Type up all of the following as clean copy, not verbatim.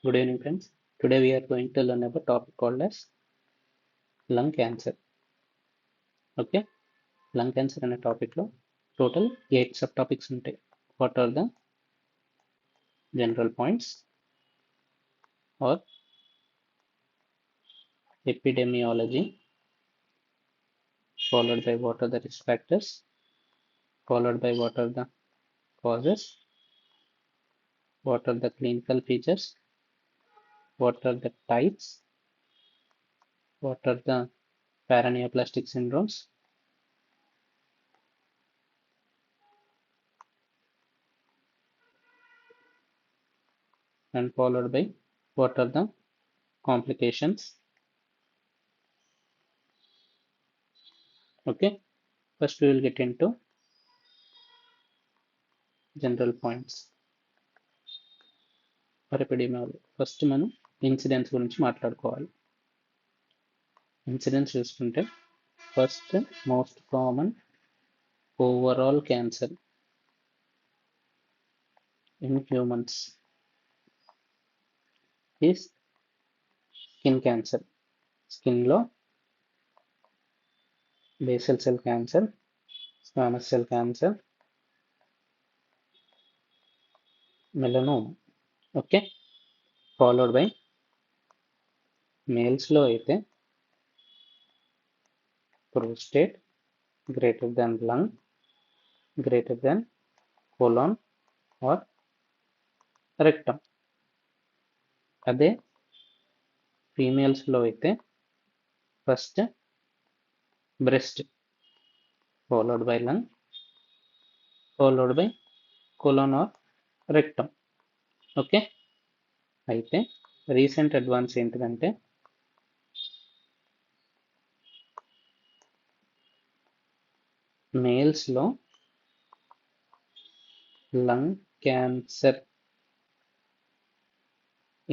Good evening, friends. Today we are going to learn about topic called as lung cancer. Okay, lung cancer అనే topic లో total 8 subtopics ఉంటాయి. What are the general points are epidemiology, followed by what are the risk factors, followed by what are the causes, what are the clinical features, what are the types, what are the paraneoplastic syndromes, and followed by what are the complications. Okay, first we will get into general points. Epidemiology first మనం incidents గురించి మాట్లాడుకోవాలి. Incidents చూసుకుంటే first most common overall cancer in humans is skin cancer. స్కిన్లో basal cell cancer, squamous cell cancer, melanoma. Okay, followed by మేల్స్లో అయితే prostate, greater than lung, greater than colon or rectum. అదే ఫీమేల్స్లో అయితే first breast, followed by lung, followed by colon or rectum. Okay, అయితే recent advance ఏంటిదంటే మేల్స్లో lung cancer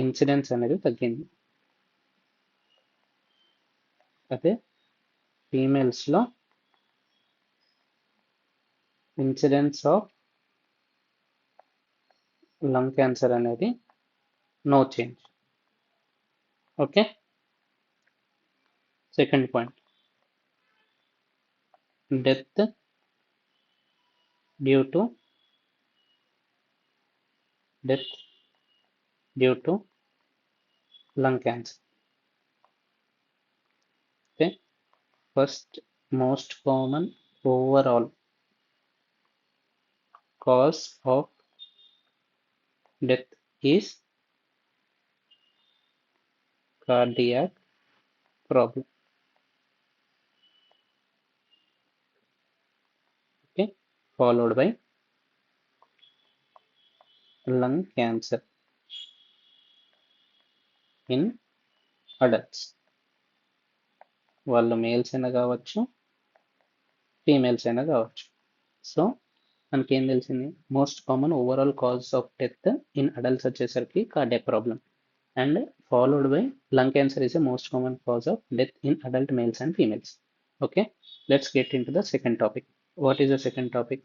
incidence అనేది తగ్గింది. అదే ఫీమేల్స్లో ఇన్సిడెన్స్ ఆఫ్ లంగ్ క్యాన్సర్ అనేది no change. Okay, second point, death due to lung cancer. Okay, first most common overall cause of death is cardiac problem. Okay, followed by lung cancer in adults. వాళ్ళు males అయినా కావచ్చు, females అయినా కావచ్చు. So మనకేం తెలిసింది, most common overall cause of death in adults వచ్చేసరికి cardiac problem, and followed by lung cancer is a most common cause of death in adult males and females. Okay, let's get into the second topic. What is the second topic?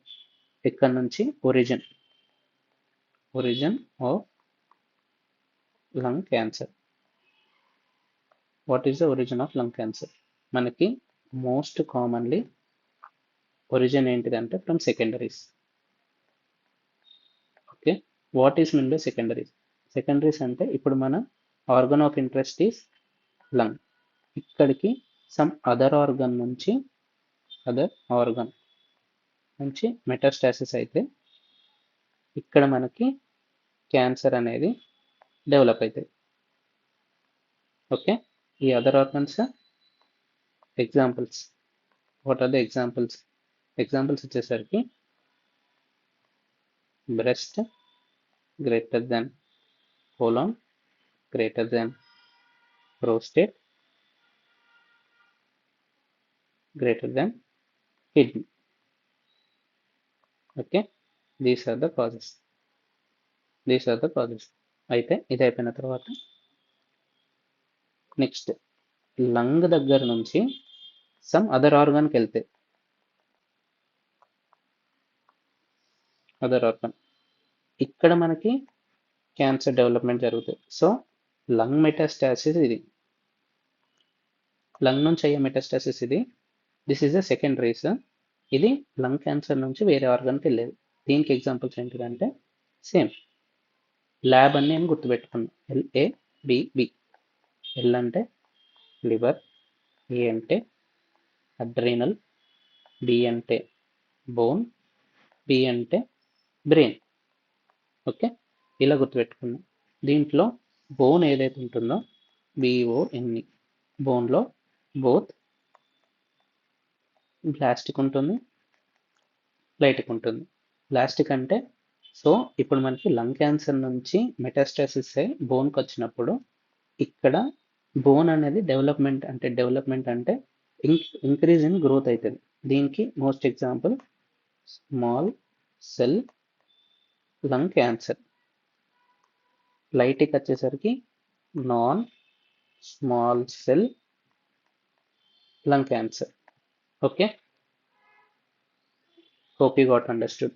ఇక్కడ నుంచి origin of lung cancer. What is the origin of lung cancer? మనకి most commonly origin ఏంటిదంటే from secondaries. Okay, what is mean by secondaries? Secondaries అంటే ఇప్పుడు మన organ of interest is lung. ఇక్కడికి some other organ నుంచి metastasis అయితే ఇక్కడ మనకి క్యాన్సర్ అనేది డెవలప్ అవుతుంది. ఓకే, ఈ other organs examples, what are the examples? Examples వచ్చేసరికి breast greater than colon, greater than prostate, greater than kidney. Okay, these are the causes. అయితే ఇది అయిపోయిన తర్వాత నెక్స్ట్ లంగ్ దగ్గర నుంచి సమ్ అదర్ ఆర్గాన్కి వెళ్తే, అదర్ ఆర్గాన్ ఇక్కడ మనకి క్యాన్సర్ డెవలప్మెంట్ జరుగుతుంది. సో లంగ్ మెటాస్టాసిస్ ఇది, లంగ్ నుంచి అయ్యే మెటాస్టాసిస్ ఇది. This is the second race. ఇది లంగ్ క్యాన్సర్ నుంచి వేరే ఆర్గాన్కి వెళ్ళేది. దీనికి ఎగ్జాంపుల్స్ ఏంటిదంటే సేమ్ ల్యాబ్ అని నేను గుర్తుపెట్టుకున్నాను. LABB. ఎల్ అంటే లివర్, ఏ అంటే అడ్రీనల్, బి అంటే బోన్, బి అంటే బ్రెయిన్. ఓకే, ఇలా గుర్తుపెట్టుకున్నాం. దీంట్లో బోన్ ఏదైతే ఉంటుందో BONE, బోన్లో బోత్ ప్లాస్టిక్ ఉంటుంది, ప్లేటిక్ ఉంటుంది. ప్లాస్టిక్ అంటే సో ఇప్పుడు మనకి లంగ్ క్యాన్సర్ నుంచి మెటాస్టాసిస్ అయి బోన్కి వచ్చినప్పుడు ఇక్కడ బోన్ అనేది డెవలప్మెంట్ అంటే ఇంక్రీజ్ ఇన్ గ్రోత్ అవుతుంది. దీనికి most example small cell lung cancer. లైట్కి వచ్చేసరికి non small cell lung cancer. Okay, hope you got understood.